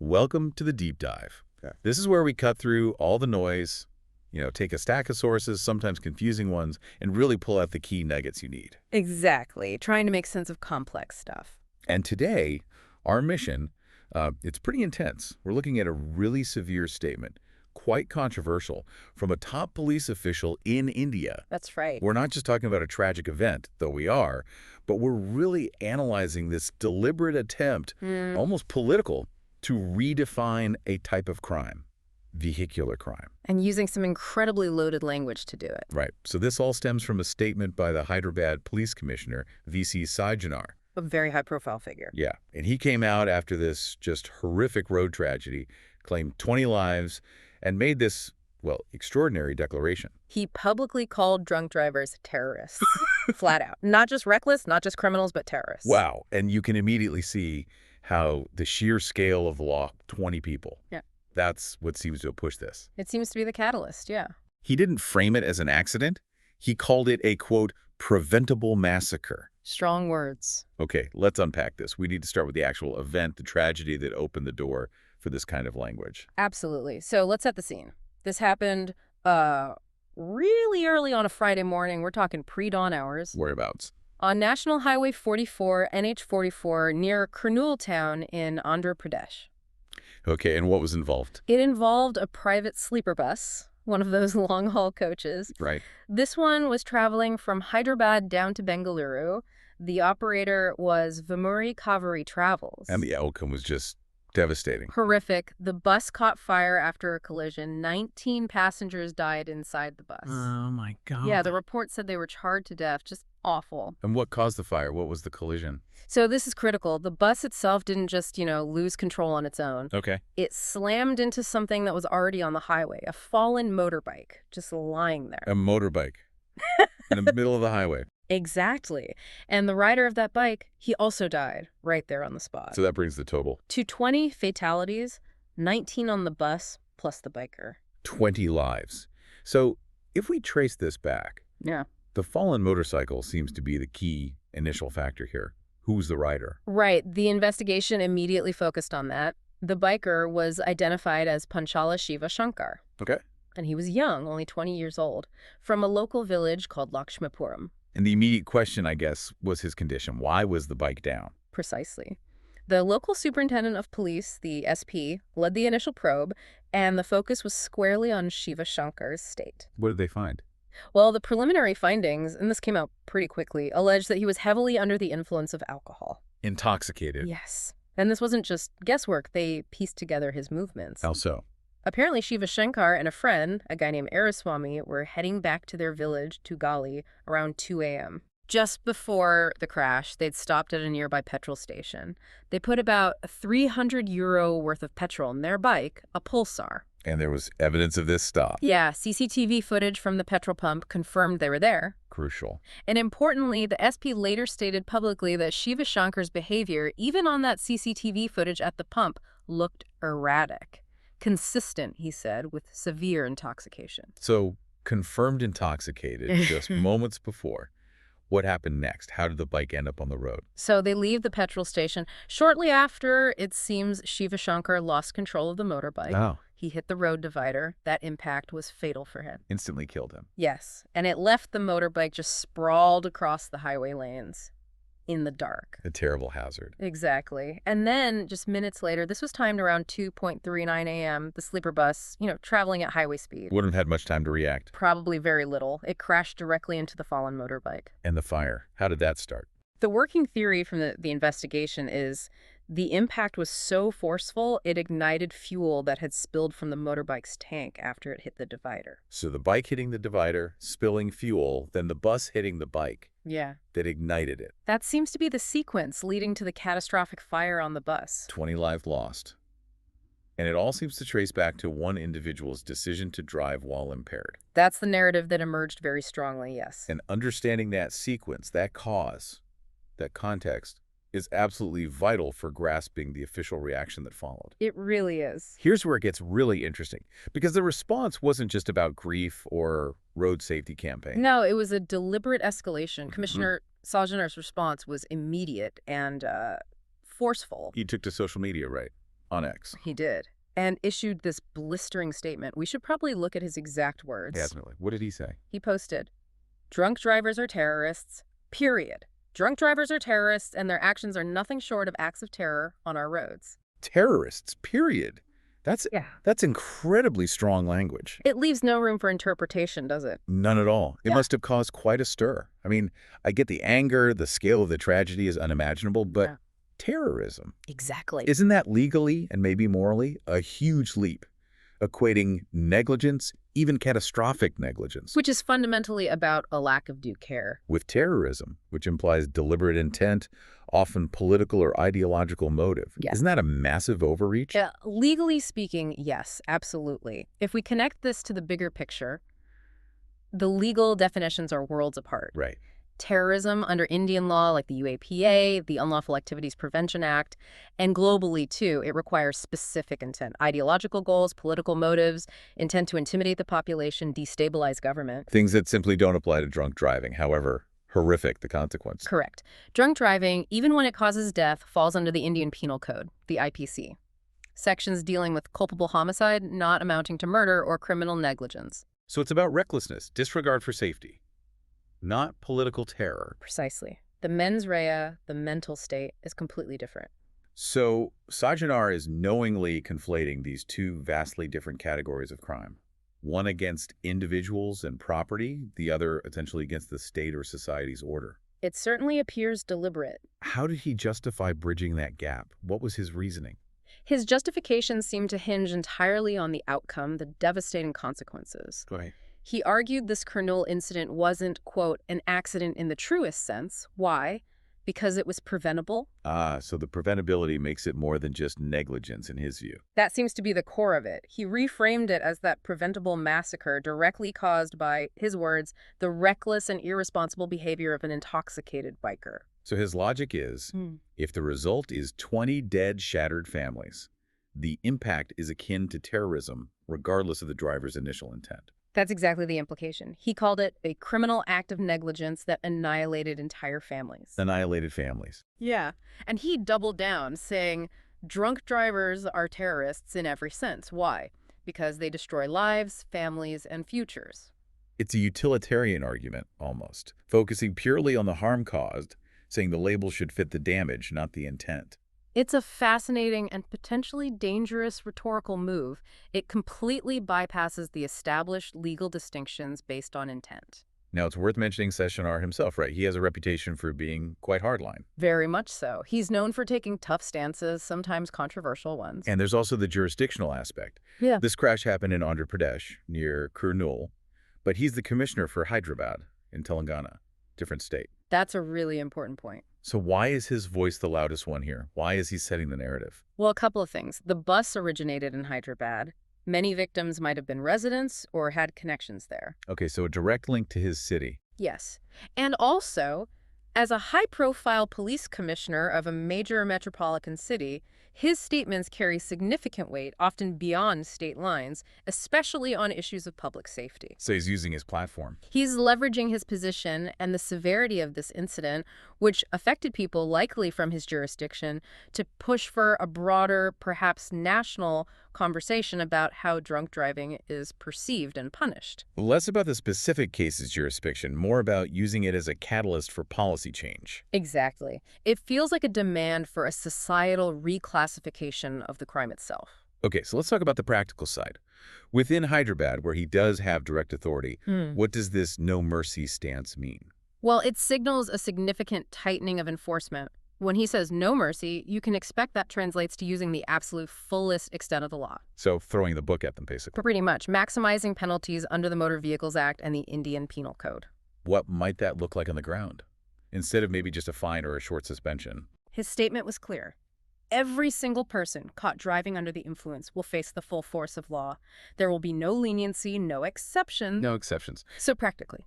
Welcome to the deep dive. Okay. This is where we cut through all the noise, take a stack of sources, sometimes confusing ones, and really pull out the key nuggets you need. Exactly. Trying to make sense of complex stuff. And today, our mission, it's pretty intense. We're looking at a really severe statement, quite controversial, from a top police official in India. That's right. We're not just talking about a tragic event, though we are, but we're really analyzing this deliberate attempt, almost political, to redefine a type of crime, vehicular crime. And using some incredibly loaded language to do it. Right. So this all stems from a statement by the Hyderabad police commissioner, VC Sajjanar. A very high-profile figure. Yeah. And he came out after this just horrific road tragedy, claimed 20 lives, and made this, extraordinary declaration. He publicly called drunk drivers terrorists. Flat out. Not just reckless, not just criminals, but terrorists. Wow. And you can immediately see how the sheer scale of the law, 20 people. Yeah. That's what seems to have pushed this. It seems to be the catalyst, yeah. He didn't frame it as an accident. He called it a, quote, preventable massacre. Strong words. Okay, let's unpack this. We need to start with the actual event, the tragedy that opened the door for this kind of language. Absolutely. So let's set the scene. This happened really early on a Friday morning. We're talking pre-dawn hours. Whereabouts? On National Highway 44, NH44, near Kurnool town in Andhra Pradesh. Okay, and what was involved? It involved a private sleeper bus, one of those long-haul coaches. Right. This one was traveling from Hyderabad down to Bengaluru. The operator was Vimuri Kaveri Travels. And the outcome was just devastating. Horrific. The bus caught fire after a collision. 19 passengers died inside the bus. Oh, my God. Yeah, the report said they were charred to death. Just awful. And what caused the fire? What was the collision? So this is critical. The bus itself didn't just, lose control on its own. Okay. It slammed into something that was already on the highway, a fallen motorbike, just lying there. A motorbike in the middle of the highway. Exactly. And the rider of that bike, he also died right there on the spot. So that brings the total. To 20 fatalities, 19 on the bus, plus the biker. 20 lives. So if we trace this back, Yeah. the fallen motorcycle seems to be the key initial factor here. Who's the rider? Right. The investigation immediately focused on that. The biker was identified as Panchala Shiva Shankar. Okay. And he was young, only 20 years old, from a local village called Lakshmipuram. And the immediate question, I guess, was his condition. Why was the bike down? Precisely. The local superintendent of police, the SP, led the initial probe, and the focus was squarely on Shiva Shankar's state. What did they find? Well, the preliminary findings, and this came out pretty quickly, alleged that he was heavily under the influence of alcohol. Intoxicated. Yes. And this wasn't just guesswork. They pieced together his movements. How so? Apparently, Shiva Shankar and a friend, a guy named Irresponsible, were heading back to their village, Tugali, around 2 a.m. Just before the crash, they'd stopped at a nearby petrol station. They put about €300 worth of petrol in their bike, a Pulsar. And there was evidence of this stop. Yeah, CCTV footage from the petrol pump confirmed they were there. Crucial. And importantly, the SP later stated publicly that Shiva Shankar's behavior, even on that CCTV footage at the pump, looked erratic. Consistent, he said, with severe intoxication. So, confirmed intoxicated just moments before. What happened next? How did the bike end up on the road? So they leave the petrol station. Shortly after, it seems Shiva Shankar lost control of the motorbike. Oh. He hit the road divider. That impact was fatal for him. Instantly killed him. Yes, and it left the motorbike just sprawled across the highway lanes in the dark. A terrible hazard. Exactly. And then, just minutes later, this was timed around 2:39 a.m., the sleeper bus, traveling at highway speed. Wouldn't have had much time to react. Probably very little. It crashed directly into the fallen motorbike. And the fire. How did that start? The working theory from the investigation is the impact was so forceful, it ignited fuel that had spilled from the motorbike's tank after it hit the divider. So the bike hitting the divider, spilling fuel, then the bus hitting the bike. Yeah. That ignited it. That seems to be the sequence leading to the catastrophic fire on the bus. 20 lives lost. And it all seems to trace back to one individual's decision to drive while impaired. That's the narrative that emerged very strongly, yes. And understanding that sequence, that cause, that context, is absolutely vital for grasping the official reaction that followed. It really is. Here's where it gets really interesting, because the response wasn't just about grief or road safety campaign. No, it was a deliberate escalation. Commissioner Sajjanar's response was immediate and forceful. He took to social media, right? on X. He did, and issued this blistering statement. We should probably look at his exact words. Definitely. What did he say? He posted, "Drunk drivers are terrorists, period. Drunk drivers are terrorists, and their actions are nothing short of acts of terror on our roads." Terrorists, period. That's Yeah. that's incredibly strong language. It leaves no room for interpretation, does it? None at all. It Yeah. must have caused quite a stir. I mean, I get the anger, the scale of the tragedy is unimaginable, but Yeah. terrorism, Exactly. isn't that legally and maybe morally a huge leap, equating negligence, even catastrophic negligence, Which is fundamentally about a lack of due care. with terrorism, which implies deliberate intent, often political or ideological motive. Yes. Isn't that a massive overreach? Legally speaking, yes, absolutely. If we connect this to the bigger picture, the legal definitions are worlds apart. Right. Terrorism under Indian law, like the UAPA, the Unlawful Activities Prevention Act, and globally, too, it requires specific intent, ideological goals, political motives, intent to intimidate the population, destabilize government. Things that simply don't apply to drunk driving, however horrific the consequence. Correct. Drunk driving, even when it causes death, falls under the Indian Penal Code, the IPC. Sections dealing with culpable homicide not amounting to murder or criminal negligence. So it's about recklessness, disregard for safety, not political terror. Precisely. The mens rea, the mental state, is completely different. So Sajjanar is knowingly conflating these two vastly different categories of crime. One against individuals and property, the other essentially against the state or society's order. It certainly appears deliberate. How did he justify bridging that gap? What was his reasoning? His justifications seem to hinge entirely on the outcome, the devastating consequences. Right. He argued this Kurnool incident wasn't, quote, an accident in the truest sense. Why? Because it was preventable? So the preventability makes it more than just negligence in his view. That seems to be the core of it. He reframed it as that preventable massacre directly caused by, his words, the reckless and irresponsible behavior of an intoxicated biker. So his logic is, if the result is 20 dead, shattered families, the impact is akin to terrorism, regardless of the driver's initial intent. That's exactly the implication. He called it a criminal act of negligence that annihilated entire families. Annihilated families. Yeah, and he doubled down, saying, drunk drivers are terrorists in every sense. Why? Because they destroy lives, families, and futures. It's a utilitarian argument, almost, focusing purely on the harm caused, saying the label should fit the damage, not the intent. It's a fascinating and potentially dangerous rhetorical move. It completely bypasses the established legal distinctions based on intent. Now, it's worth mentioning Sajjanar himself, right? He has a reputation for being quite hardline. Very much so. He's known for taking tough stances, sometimes controversial ones. And there's also the jurisdictional aspect. Yeah. This crash happened in Andhra Pradesh, near Kurnool, but he's the commissioner for Hyderabad in Telangana, different state. That's a really important point. So why is his voice the loudest one here? Why is he setting the narrative? Well, a couple of things. The bus originated in Hyderabad. Many victims might have been residents or had connections there. Okay, so a direct link to his city. Yes. And also, as a high-profile police commissioner of a major metropolitan city, his statements carry significant weight, often beyond state lines, especially on issues of public safety. So he's using his platform. He's leveraging his position and the severity of this incident, which affected people likely from his jurisdiction, to push for a broader, perhaps national conversation about how drunk driving is perceived and punished. Less about the specific case's jurisdiction, more about using it as a catalyst for policy change. Exactly. It feels like a demand for a societal reclassification of the crime itself. Okay, so let's talk about the practical side. Within Hyderabad, where he does have direct authority, what does this no mercy stance mean? Well, it signals a significant tightening of enforcement. When he says no mercy, you can expect that translates to using the absolute fullest extent of the law. So throwing the book at them, basically. Pretty much, maximizing penalties under the Motor Vehicles Act and the Indian Penal Code. What might that look like on the ground? Instead of maybe just a fine or a short suspension. His statement was clear. Every single person caught driving under the influence will face the full force of law. There will be no leniency, no exception. No exceptions. So practically,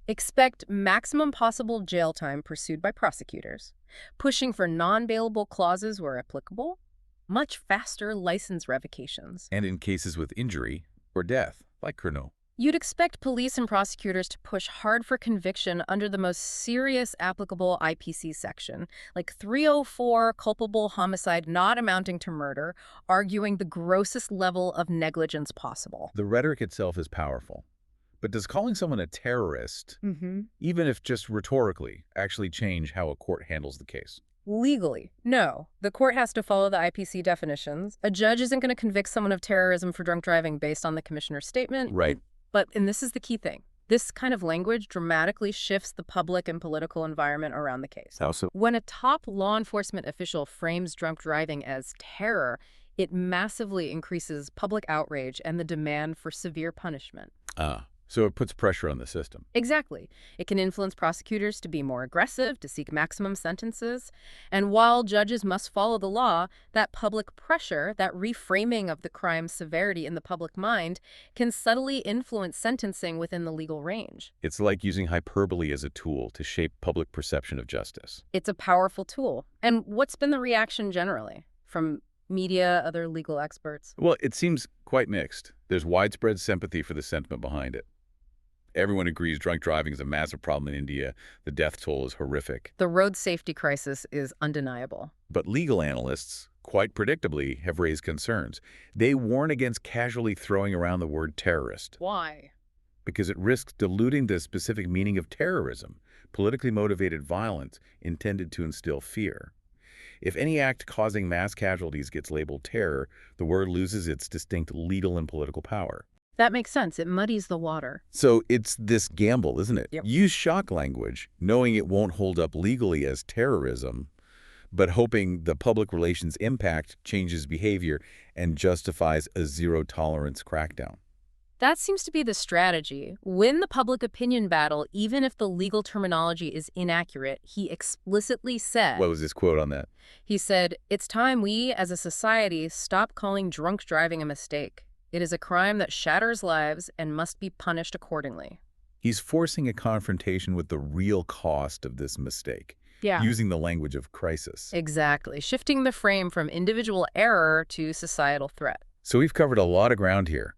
expect maximum possible jail time pursued by prosecutors, pushing for non-bailable clauses where applicable, much faster license revocations. And in cases with injury or death, like Kurnool. You'd expect police and prosecutors to push hard for conviction under the most serious applicable IPC section, like 304, culpable homicide not amounting to murder, arguing the grossest level of negligence possible. The rhetoric itself is powerful. But does calling someone a terrorist, even if just rhetorically, actually change how a court handles the case? Legally, no. The court has to follow the IPC definitions. A judge isn't going to convict someone of terrorism for drunk driving based on the commissioner's statement. Right. But, and this is the key thing, this kind of language dramatically shifts the public and political environment around the case. How so? When a top law enforcement official frames drunk driving as terror, it massively increases public outrage and the demand for severe punishment. So it puts pressure on the system. Exactly. It can influence prosecutors to be more aggressive, to seek maximum sentences. And while judges must follow the law, that public pressure, that reframing of the crime's severity in the public mind, can subtly influence sentencing within the legal range. It's like using hyperbole as a tool to shape public perception of justice. It's a powerful tool. And what's been the reaction generally from media, other legal experts? Well, it seems quite mixed. There's widespread sympathy for the sentiment behind it. Everyone agrees drunk driving is a massive problem in India. The death toll is horrific. The road safety crisis is undeniable. But legal analysts, quite predictably, have raised concerns. They warn against casually throwing around the word terrorist. Why? Because it risks diluting the specific meaning of terrorism, politically motivated violence intended to instill fear. If any act causing mass casualties gets labeled terror, the word loses its distinct legal and political power. That makes sense. It muddies the water. So it's this gamble, isn't it? Yep. Use shock language, knowing it won't hold up legally as terrorism, but hoping the public relations impact changes behavior and justifies a zero-tolerance crackdown. That seems to be the strategy. Win the public opinion battle, even if the legal terminology is inaccurate, he explicitly said. What was his quote on that? He said, "It's time we, as a society, stop calling drunk driving a mistake. It is a crime that shatters lives and must be punished accordingly." He's forcing a confrontation with the real cost of this mistake, using the language of crisis. Exactly. Shifting the frame from individual error to societal threat. So we've covered a lot of ground here.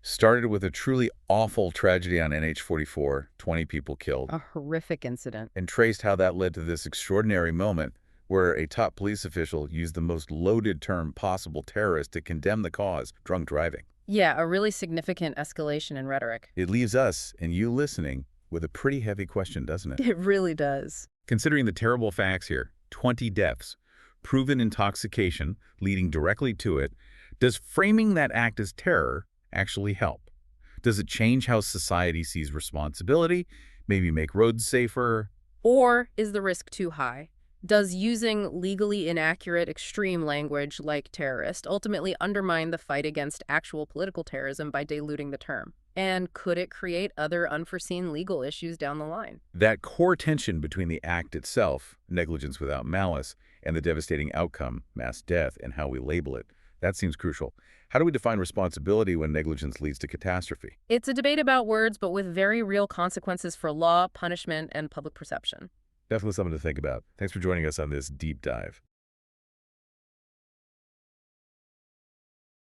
Started with a truly awful tragedy on NH-44, 20 people killed. A horrific incident. And traced how that led to this extraordinary moment where a top police official used the most loaded term possible, terrorist, to condemn the cause, drunk driving. Yeah, a really significant escalation in rhetoric. It leaves us, and you listening, with a pretty heavy question, doesn't it? It really does. Considering the terrible facts here, 20 deaths, proven intoxication leading directly to it, does framing that act as terror actually help? Does it change how society sees responsibility, maybe make roads safer? Or is the risk too high? Does using legally inaccurate extreme language like terrorist ultimately undermine the fight against actual political terrorism by diluting the term? And could it create other unforeseen legal issues down the line? That core tension between the act itself, negligence without malice, and the devastating outcome, mass death, and how we label it, that seems crucial. How do we define responsibility when negligence leads to catastrophe? It's a debate about words, but with very real consequences for law, punishment, and public perception. Definitely something to think about. Thanks for joining us on this deep dive.